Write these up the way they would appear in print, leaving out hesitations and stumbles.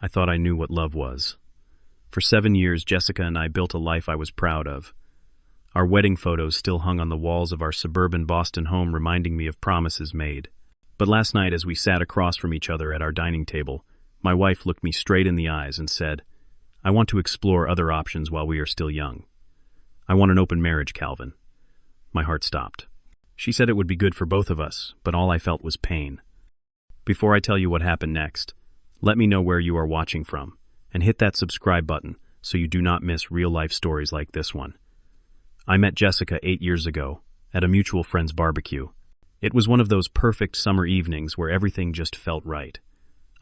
I thought I knew what love was. For 7 years, Jessica and I built a life I was proud of. Our wedding photos still hung on the walls of our suburban Boston home, reminding me of promises made. But last night, as we sat across from each other at our dining table, my wife looked me straight in the eyes and said, "I want to explore other options while we are still young. I want an open marriage, Calvin." My heart stopped. She said it would be good for both of us, but all I felt was pain. Before I tell you what happened next, let me know where you are watching from, and hit that subscribe button so you do not miss real-life stories like this one. I met Jessica 8 years ago at a mutual friend's barbecue. It was one of those perfect summer evenings where everything just felt right.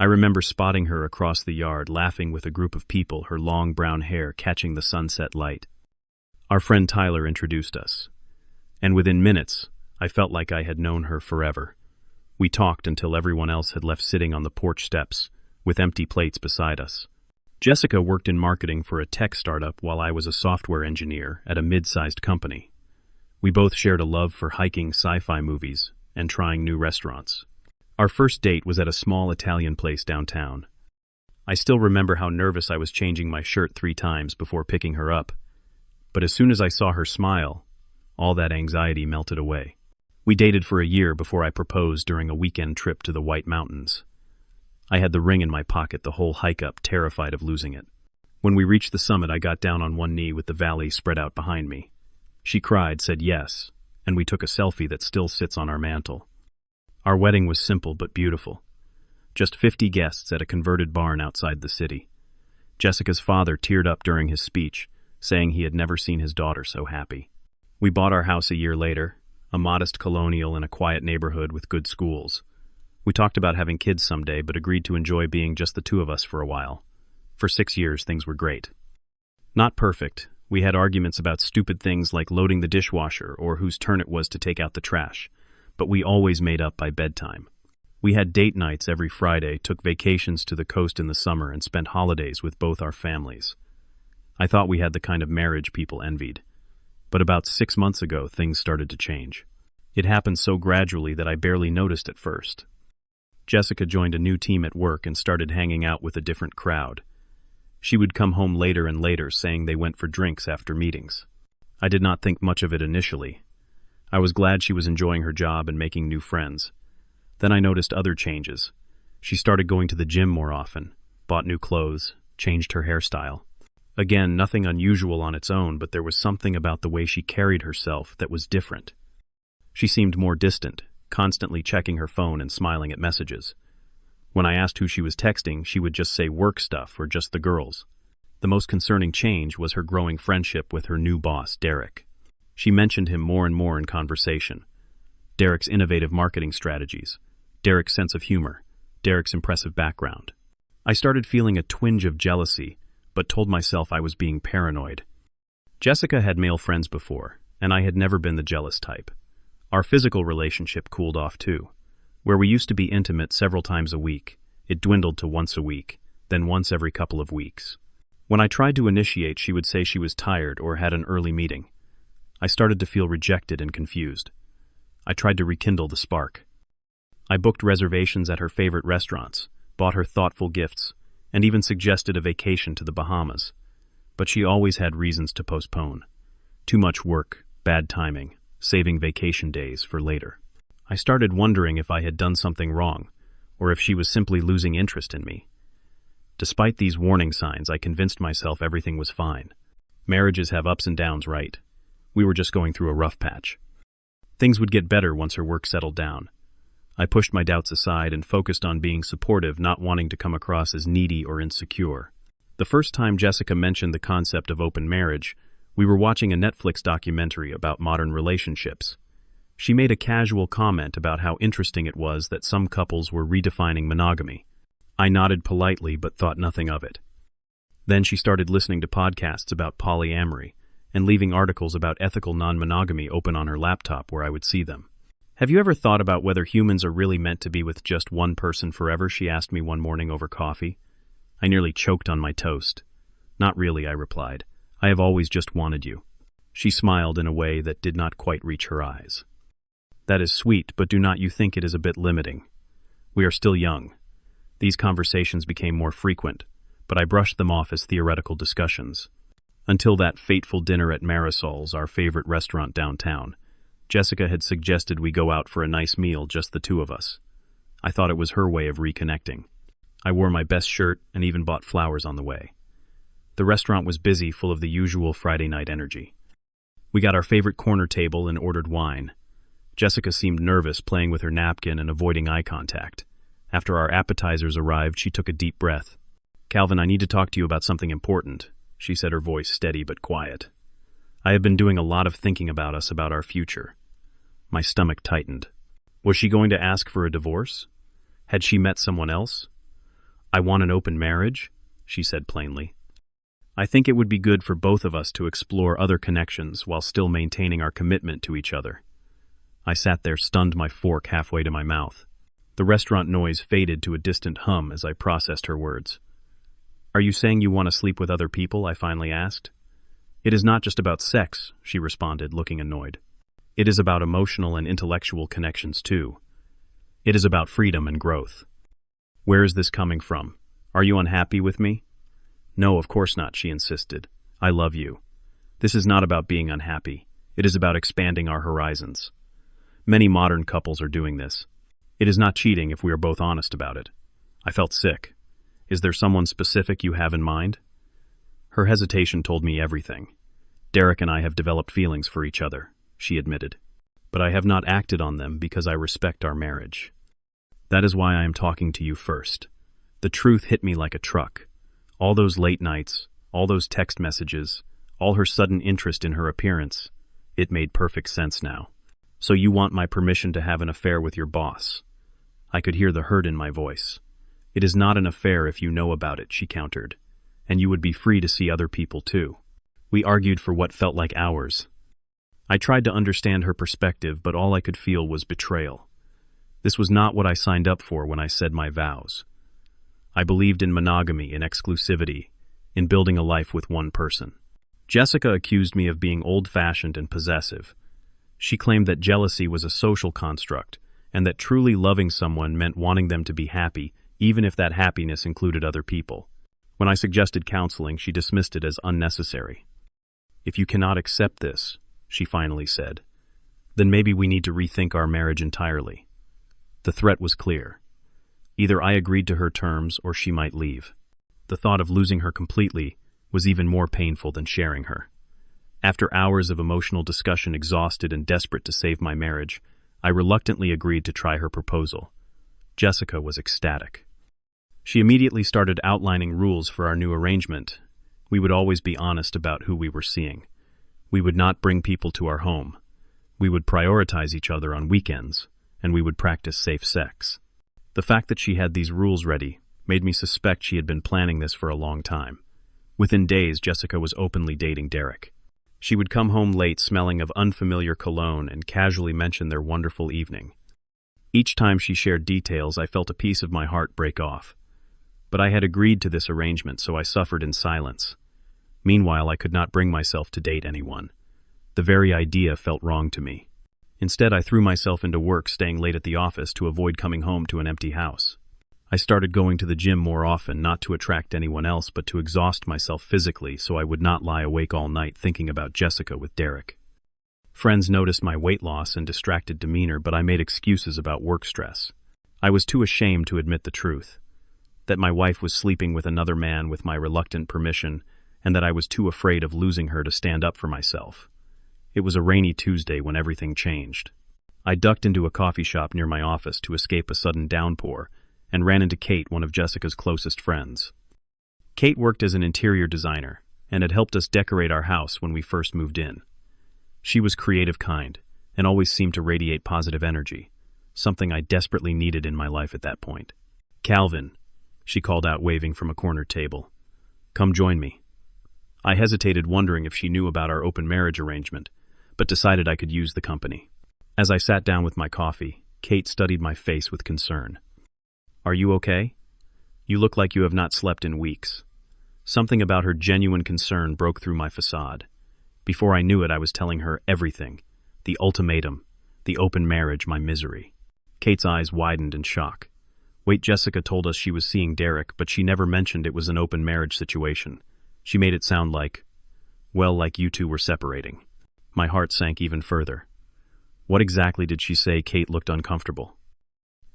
I remember spotting her across the yard, laughing with a group of people, her long brown hair catching the sunset light. Our friend Tyler introduced us, and within minutes, I felt like I had known her forever. We talked until everyone else had left, sitting on the porch steps, with empty plates beside us. Jessica worked in marketing for a tech startup while I was a software engineer at a mid-sized company. We both shared a love for hiking, sci-fi movies, and trying new restaurants. Our first date was at a small Italian place downtown. I still remember how nervous I was, changing my shirt 3 times before picking her up. But as soon as I saw her smile, all that anxiety melted away. We dated for a year before I proposed during a weekend trip to the White Mountains. I had the ring in my pocket the whole hike up, terrified of losing it. When we reached the summit, I got down on one knee with the valley spread out behind me. She cried, said yes, and we took a selfie that still sits on our mantle. Our wedding was simple but beautiful. Just 50 guests at a converted barn outside the city. Jessica's father teared up during his speech, saying he had never seen his daughter so happy. We bought our house a year later, a modest colonial in a quiet neighborhood with good schools. We talked about having kids someday, but agreed to enjoy being just the 2 of us for a while. For 6 years, things were great. Not perfect. We had arguments about stupid things like loading the dishwasher or whose turn it was to take out the trash, but we always made up by bedtime. We had date nights every Friday, took vacations to the coast in the summer, and spent holidays with both our families. I thought we had the kind of marriage people envied. But about 6 months ago, things started to change. It happened so gradually that I barely noticed at first. Jessica joined a new team at work and started hanging out with a different crowd. She would come home later and later, saying they went for drinks after meetings. I did not think much of it initially. I was glad she was enjoying her job and making new friends. Then I noticed other changes. She started going to the gym more often, bought new clothes, changed her hairstyle. Again, nothing unusual on its own, but there was something about the way she carried herself that was different. She seemed more distant, constantly checking her phone and smiling at messages. When I asked who she was texting, she would just say work stuff or just the girls. The most concerning change was her growing friendship with her new boss, Derek. She mentioned him more and more in conversation. Derek's innovative marketing strategies, Derek's sense of humor, Derek's impressive background. I started feeling a twinge of jealousy, but told myself I was being paranoid. Jessica had male friends before, and I had never been the jealous type. Our physical relationship cooled off too. Where we used to be intimate several times a week, it dwindled to once a week, then once every couple of weeks. When I tried to initiate, she would say she was tired or had an early meeting. I started to feel rejected and confused. I tried to rekindle the spark. I booked reservations at her favorite restaurants, bought her thoughtful gifts, and even suggested a vacation to the Bahamas. But she always had reasons to postpone. Too much work, bad timing, saving vacation days for later. I started wondering if I had done something wrong, or if she was simply losing interest in me. Despite these warning signs, I convinced myself everything was fine. Marriages have ups and downs, right? We were just going through a rough patch. Things would get better once her work settled down. I pushed my doubts aside and focused on being supportive, not wanting to come across as needy or insecure. The first time Jessica mentioned the concept of open marriage, we were watching a Netflix documentary about modern relationships. She made a casual comment about how interesting it was that some couples were redefining monogamy. I nodded politely but thought nothing of it. Then she started listening to podcasts about polyamory and leaving articles about ethical non-monogamy open on her laptop where I would see them. "Have you ever thought about whether humans are really meant to be with just one person forever?" she asked me one morning over coffee. I nearly choked on my toast. "Not really," I replied. "I have always just wanted you." She smiled in a way that did not quite reach her eyes. "That is sweet, but do not you think it is a bit limiting? We are still young." These conversations became more frequent, but I brushed them off as theoretical discussions. Until that fateful dinner at Marisol's, our favorite restaurant downtown, Jessica had suggested we go out for a nice meal, just the two of us. I thought it was her way of reconnecting. I wore my best shirt and even bought flowers on the way. The restaurant was busy, full of the usual Friday night energy. We got our favorite corner table and ordered wine. Jessica seemed nervous, playing with her napkin and avoiding eye contact. After our appetizers arrived, she took a deep breath. "Calvin, I need to talk to you about something important," she said, her voice steady but quiet. "I have been doing a lot of thinking about us, about our future." My stomach tightened. Was she going to ask for a divorce? Had she met someone else? "I want an open marriage," she said plainly. "I think it would be good for both of us to explore other connections while still maintaining our commitment to each other." I sat there, stunned, my fork halfway to my mouth. The restaurant noise faded to a distant hum as I processed her words. "Are you saying you want to sleep with other people?" I finally asked. "It is not just about sex," she responded, looking annoyed. "It is about emotional and intellectual connections too. It is about freedom and growth." "Where is this coming from? Are you unhappy with me?" "No, of course not," she insisted. "I love you. This is not about being unhappy. It is about expanding our horizons. Many modern couples are doing this. It is not cheating if we are both honest about it." I felt sick. "Is there someone specific you have in mind?" Her hesitation told me everything. "Derek and I have developed feelings for each other," she admitted. "But I have not acted on them because I respect our marriage. That is why I am talking to you first." The truth hit me like a truck. All those late nights, all those text messages, all her sudden interest in her appearance. It made perfect sense now. "So you want my permission to have an affair with your boss?" I could hear the hurt in my voice. "It is not an affair if you know about it," she countered. "And you would be free to see other people too." We argued for what felt like hours. I tried to understand her perspective, but all I could feel was betrayal. This was not what I signed up for when I said my vows. I believed in monogamy, in exclusivity, in building a life with one person. Jessica accused me of being old-fashioned and possessive. She claimed that jealousy was a social construct, and that truly loving someone meant wanting them to be happy, even if that happiness included other people. When I suggested counseling, she dismissed it as unnecessary. "If you cannot accept this," she finally said, "then maybe we need to rethink our marriage entirely." The threat was clear. Either I agreed to her terms or she might leave. The thought of losing her completely was even more painful than sharing her. After hours of emotional discussion, exhausted and desperate to save my marriage, I reluctantly agreed to try her proposal. Jessica was ecstatic. She immediately started outlining rules for our new arrangement. We would always be honest about who we were seeing. We would not bring people to our home. We would prioritize each other on weekends, and we would practice safe sex. The fact that she had these rules ready made me suspect she had been planning this for a long time. Within days, Jessica was openly dating Derek. She would come home late, smelling of unfamiliar cologne, and casually mention their wonderful evening. Each time she shared details, I felt a piece of my heart break off. But I had agreed to this arrangement, so I suffered in silence. Meanwhile, I could not bring myself to date anyone. The very idea felt wrong to me. Instead, I threw myself into work, staying late at the office to avoid coming home to an empty house. I started going to the gym more often, not to attract anyone else, but to exhaust myself physically so I would not lie awake all night thinking about Jessica with Derek. Friends noticed my weight loss and distracted demeanor, but I made excuses about work stress. I was too ashamed to admit the truth, that my wife was sleeping with another man with my reluctant permission, and that I was too afraid of losing her to stand up for myself. It was a rainy Tuesday when everything changed. I ducked into a coffee shop near my office to escape a sudden downpour and ran into Kate, one of Jessica's closest friends. Kate worked as an interior designer and had helped us decorate our house when we first moved in. She was creative, kind, and always seemed to radiate positive energy, something I desperately needed in my life at that point. "Calvin," she called out, waving from a corner table. "Come join me." I hesitated, wondering if she knew about our open marriage arrangement, but decided I could use the company. As I sat down with my coffee, Kate studied my face with concern. "Are you okay? You look like you have not slept in weeks." Something about her genuine concern broke through my facade. Before I knew it, I was telling her everything: the ultimatum, the open marriage, my misery. Kate's eyes widened in shock. Wait, Jessica told us she was seeing Derek, but she never mentioned it was an open marriage situation. She made it sound like, well, like you two were separating. My heart sank even further. What exactly did she say? Kate looked uncomfortable.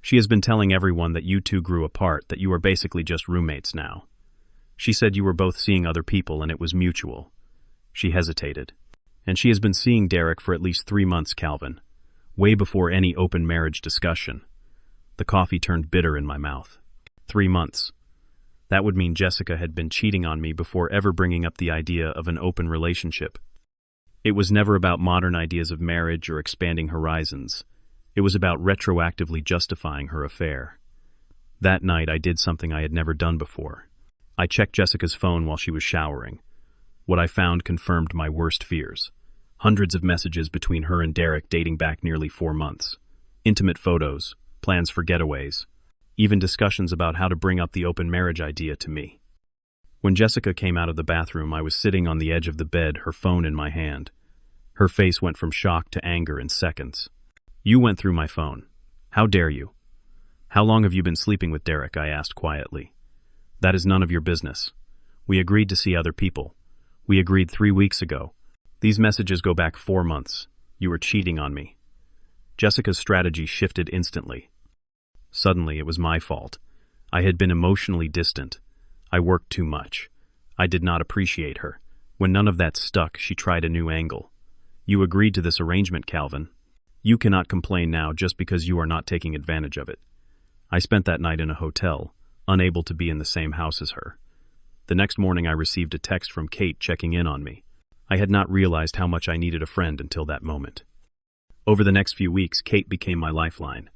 She has been telling everyone that you two grew apart, that you are basically just roommates now. She said you were both seeing other people and it was mutual. She hesitated. And she has been seeing Derek for at least 3 months, Calvin. Way before any open marriage discussion. The coffee turned bitter in my mouth. 3 months. That would mean Jessica had been cheating on me before ever bringing up the idea of an open relationship. It was never about modern ideas of marriage or expanding horizons. It was about retroactively justifying her affair. That night I did something I had never done before. I checked Jessica's phone while she was showering. What I found confirmed my worst fears. Hundreds of messages between her and Derek dating back nearly 4 months. Intimate photos, plans for getaways, even discussions about how to bring up the open marriage idea to me. When Jessica came out of the bathroom, I was sitting on the edge of the bed, her phone in my hand. Her face went from shock to anger in seconds. You went through my phone. How dare you? How long have you been sleeping with Derek? I asked quietly. That is none of your business. We agreed to see other people. We agreed 3 weeks ago. These messages go back 4 months. You were cheating on me. Jessica's strategy shifted instantly. Suddenly, it was my fault. I had been emotionally distant. I worked too much. I did not appreciate her. When none of that stuck, she tried a new angle. You agreed to this arrangement, Calvin. You cannot complain now just because you are not taking advantage of it. I spent that night in a hotel, unable to be in the same house as her. The next morning I received a text from Kate checking in on me. I had not realized how much I needed a friend until that moment. Over the next few weeks, Kate became my lifeline.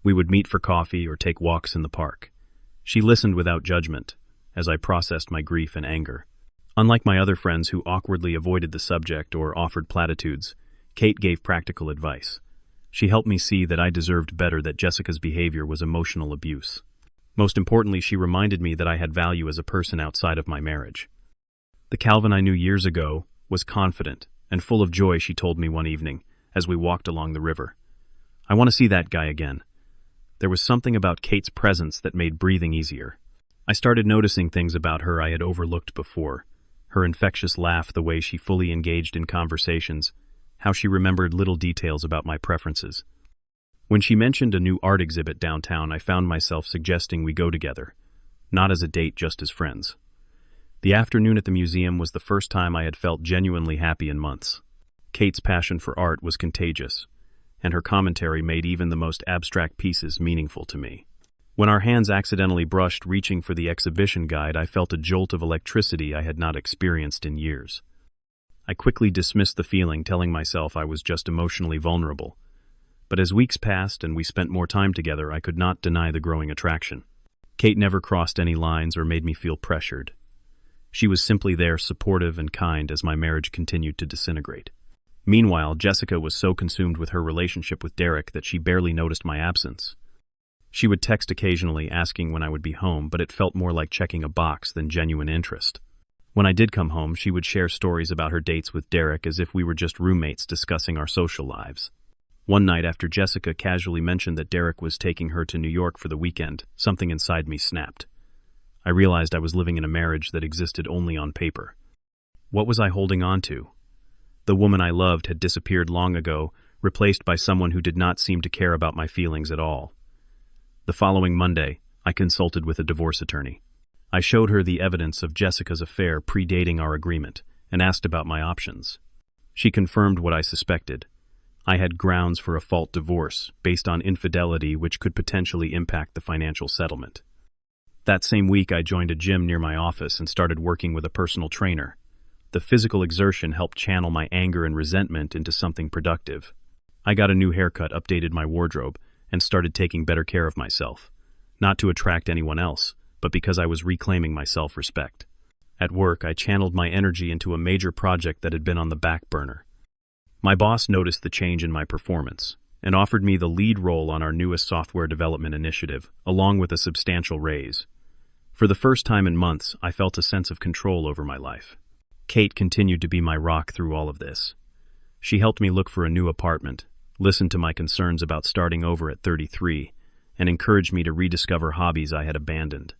We would meet for coffee or take walks in the park. She listened without judgment, as I processed my grief and anger. Unlike my other friends who awkwardly avoided the subject or offered platitudes, Kate gave practical advice. She helped me see that I deserved better, that Jessica's behavior was emotional abuse. Most importantly, she reminded me that I had value as a person outside of my marriage. The Calvin I knew years ago was confident and full of joy, she told me one evening as we walked along the river. I want to see that guy again. There was something about Kate's presence that made breathing easier. I started noticing things about her I had overlooked before. Her infectious laugh, the way she fully engaged in conversations, how she remembered little details about my preferences. When she mentioned a new art exhibit downtown, I found myself suggesting we go together, not as a date, just as friends. The afternoon at the museum was the first time I had felt genuinely happy in months. Kate's passion for art was contagious, and her commentary made even the most abstract pieces meaningful to me. When our hands accidentally brushed reaching for the exhibition guide, I felt a jolt of electricity I had not experienced in years. I quickly dismissed the feeling, telling myself I was just emotionally vulnerable. But as weeks passed and we spent more time together, I could not deny the growing attraction. Kate never crossed any lines or made me feel pressured. She was simply there, supportive and kind, as my marriage continued to disintegrate. Meanwhile, Jessica was so consumed with her relationship with Derek that she barely noticed my absence. She would text occasionally asking when I would be home, but it felt more like checking a box than genuine interest. When I did come home, she would share stories about her dates with Derek as if we were just roommates discussing our social lives. One night, after Jessica casually mentioned that Derek was taking her to New York for the weekend, something inside me snapped. I realized I was living in a marriage that existed only on paper. What was I holding on to? The woman I loved had disappeared long ago, replaced by someone who did not seem to care about my feelings at all. The following Monday, I consulted with a divorce attorney. I showed her the evidence of Jessica's affair predating our agreement and asked about my options. She confirmed what I suspected. I had grounds for a fault divorce based on infidelity, which could potentially impact the financial settlement. That same week, I joined a gym near my office and started working with a personal trainer. The physical exertion helped channel my anger and resentment into something productive. I got a new haircut, updated my wardrobe, and started taking better care of myself, not to attract anyone else, but because I was reclaiming my self-respect. At work, I channeled my energy into a major project that had been on the back burner. My boss noticed the change in my performance and offered me the lead role on our newest software development initiative, along with a substantial raise. For the first time in months, I felt a sense of control over my life. Kate continued to be my rock through all of this. She helped me look for a new apartment, listened to my concerns about starting over at 33, and encouraged me to rediscover hobbies I had abandoned.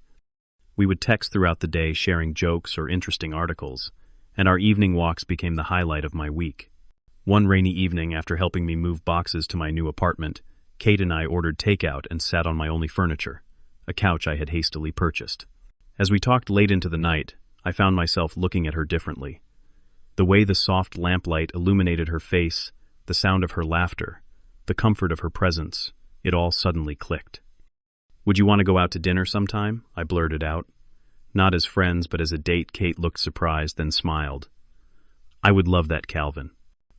We would text throughout the day, sharing jokes or interesting articles, and our evening walks became the highlight of my week. One rainy evening, after helping me move boxes to my new apartment, Kate and I ordered takeout and sat on my only furniture, a couch I had hastily purchased. As we talked late into the night, I found myself looking at her differently. The way the soft lamplight illuminated her face, the sound of her laughter, the comfort of her presence, it all suddenly clicked. "Would you want to go out to dinner sometime?" I blurted out. Not as friends, but as a date. Kate looked surprised, then smiled. "I would love that, Calvin.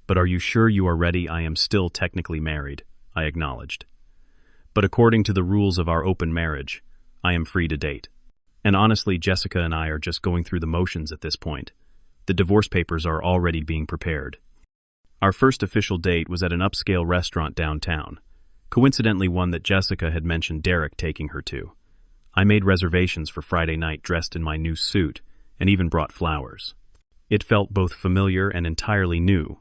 But are you sure you are ready?" "I am still technically married," I acknowledged. "But according to the rules of our open marriage, I am free to date. And honestly, Jessica and I are just going through the motions at this point. The divorce papers are already being prepared." Our first official date was at an upscale restaurant downtown, coincidentally one that Jessica had mentioned Derek taking her to. I made reservations for Friday night dressed in my new suit and even brought flowers. It felt both familiar and entirely new,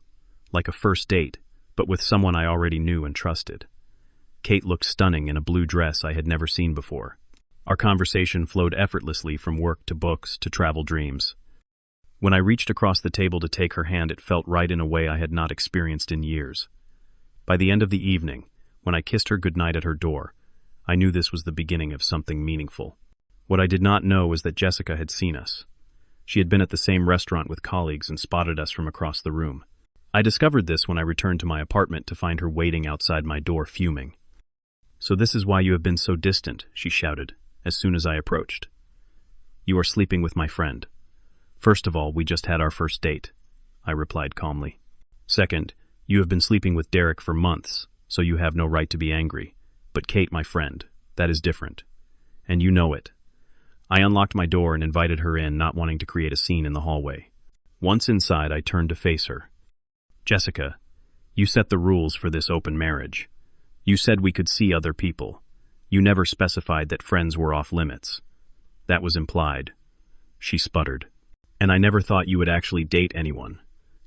like a first date, but with someone I already knew and trusted. Kate looked stunning in a blue dress I had never seen before. Our conversation flowed effortlessly from work to books to travel dreams. When I reached across the table to take her hand, it felt right in a way I had not experienced in years. By the end of the evening, when I kissed her goodnight at her door, I knew this was the beginning of something meaningful. What I did not know was that Jessica had seen us. She had been at the same restaurant with colleagues and spotted us from across the room. I discovered this when I returned to my apartment to find her waiting outside my door, fuming. "So this is why you have been so distant," she shouted, as soon as I approached. "You are sleeping with my friend." "First of all, we just had our first date," I replied calmly. "Second, you have been sleeping with Derek for months, so you have no right to be angry. But Kate, my friend, that is different. And you know it." I unlocked my door and invited her in, not wanting to create a scene in the hallway. Once inside, I turned to face her. "Jessica, you set the rules for this open marriage. You said we could see other people. You never specified that friends were off limits. That was implied." She sputtered. "And I never thought you would actually date anyone.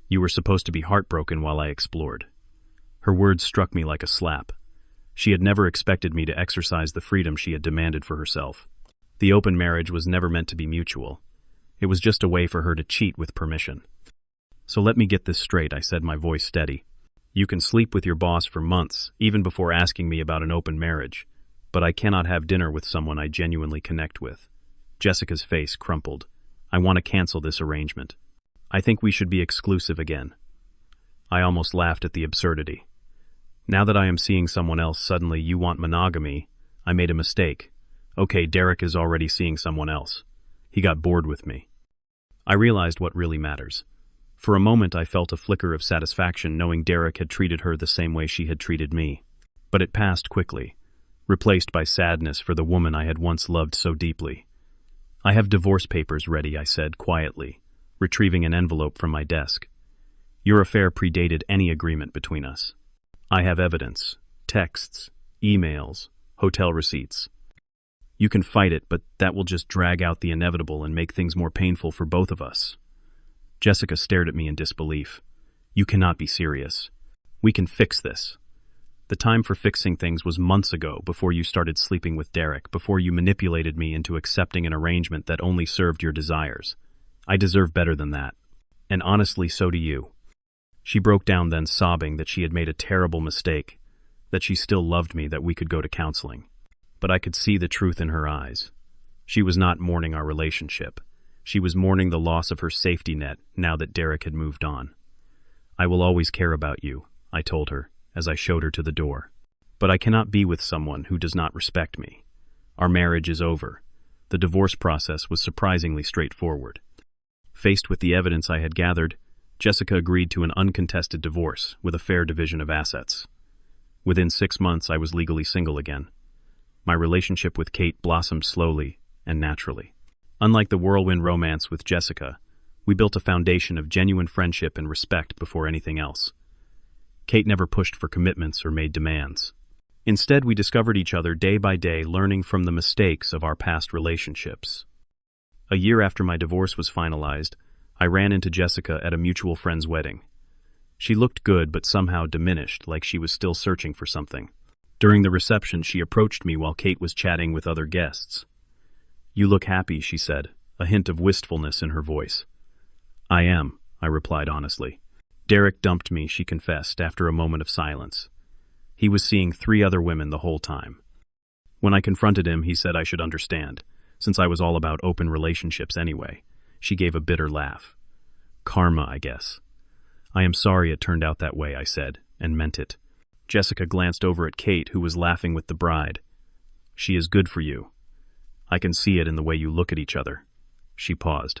You were supposed to be heartbroken while I explored." Her words struck me like a slap. She had never expected me to exercise the freedom she had demanded for herself. The open marriage was never meant to be mutual. It was just a way for her to cheat with permission. "So let me get this straight," I said, my voice steady. "You can sleep with your boss for months, even before asking me about an open marriage, but I cannot have dinner with someone I genuinely connect with." Jessica's face crumpled. "I want to cancel this arrangement. I think we should be exclusive again." I almost laughed at the absurdity. "Now that I am seeing someone else, suddenly you want monogamy? I made a mistake. Okay, Derek is already seeing someone else. He got bored with me." I realized what really matters. For a moment I felt a flicker of satisfaction knowing Derek had treated her the same way she had treated me. But it passed quickly, replaced by sadness for the woman I had once loved so deeply. "I have divorce papers ready," I said quietly, retrieving an envelope from my desk. "Your affair predated any agreement between us. I have evidence, texts, emails, hotel receipts. You can fight it, but that will just drag out the inevitable and make things more painful for both of us." Jessica stared at me in disbelief. "You cannot be serious. We can fix this." "The time for fixing things was months ago, before you started sleeping with Derek, before you manipulated me into accepting an arrangement that only served your desires. I deserve better than that. And honestly, so do you." She broke down then, sobbing that she had made a terrible mistake, that she still loved me, that we could go to counseling. But I could see the truth in her eyes. She was not mourning our relationship. She was mourning the loss of her safety net now that Derek had moved on. "I will always care about you," I told her, as I showed her to the door. "But I cannot be with someone who does not respect me. Our marriage is over." The divorce process was surprisingly straightforward. Faced with the evidence I had gathered, Jessica agreed to an uncontested divorce with a fair division of assets. Within 6 months, I was legally single again. My relationship with Kate blossomed slowly and naturally. Unlike the whirlwind romance with Jessica, we built a foundation of genuine friendship and respect before anything else. Kate never pushed for commitments or made demands. Instead, we discovered each other day by day, learning from the mistakes of our past relationships. A year after my divorce was finalized, I ran into Jessica at a mutual friend's wedding. She looked good but somehow diminished, like she was still searching for something. During the reception, she approached me while Kate was chatting with other guests. "You look happy," she said, a hint of wistfulness in her voice. "I am," I replied honestly. "Derek dumped me," she confessed, after a moment of silence. "He was seeing 3 other women the whole time. When I confronted him, he said I should understand, since I was all about open relationships anyway." She gave a bitter laugh. "Karma, I guess." "I am sorry it turned out that way," I said, and meant it. Jessica glanced over at Kate, who was laughing with the bride. "She is good for you. I can see it in the way you look at each other." She paused.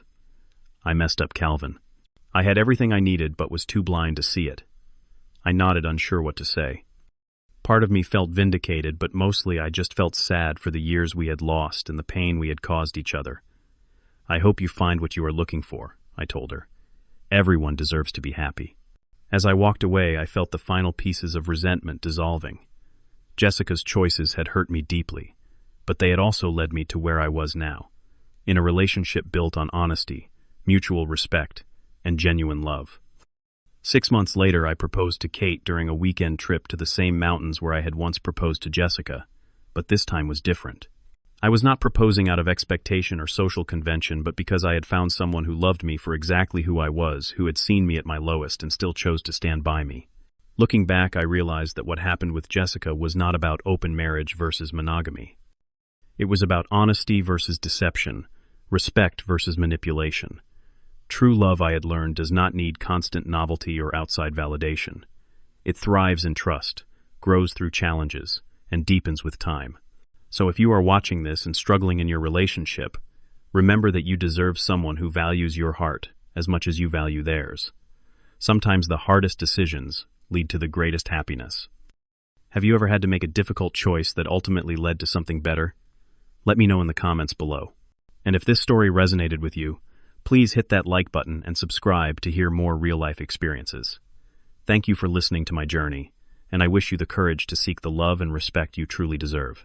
"I messed up Calvin. I had everything I needed but was too blind to see it." I nodded, unsure what to say. Part of me felt vindicated, but mostly I just felt sad for the years we had lost and the pain we had caused each other. "I hope you find what you are looking for," I told her. "Everyone deserves to be happy." As I walked away, I felt the final pieces of resentment dissolving. Jessica's choices had hurt me deeply, but they had also led me to where I was now, in a relationship built on honesty, mutual respect, and genuine love. 6 months later, I proposed to Kate during a weekend trip to the same mountains where I had once proposed to Jessica, but this time was different. I was not proposing out of expectation or social convention, but because I had found someone who loved me for exactly who I was, who had seen me at my lowest and still chose to stand by me. Looking back, I realized that what happened with Jessica was not about open marriage versus monogamy. It was about honesty versus deception, respect versus manipulation. True love, I had learned, does not need constant novelty or outside validation. It thrives in trust, grows through challenges, and deepens with time. So if you are watching this and struggling in your relationship, remember that you deserve someone who values your heart as much as you value theirs. Sometimes the hardest decisions lead to the greatest happiness. Have you ever had to make a difficult choice that ultimately led to something better? Let me know in the comments below. And if this story resonated with you, please hit that like button and subscribe to hear more real-life experiences. Thank you for listening to my journey, and I wish you the courage to seek the love and respect you truly deserve.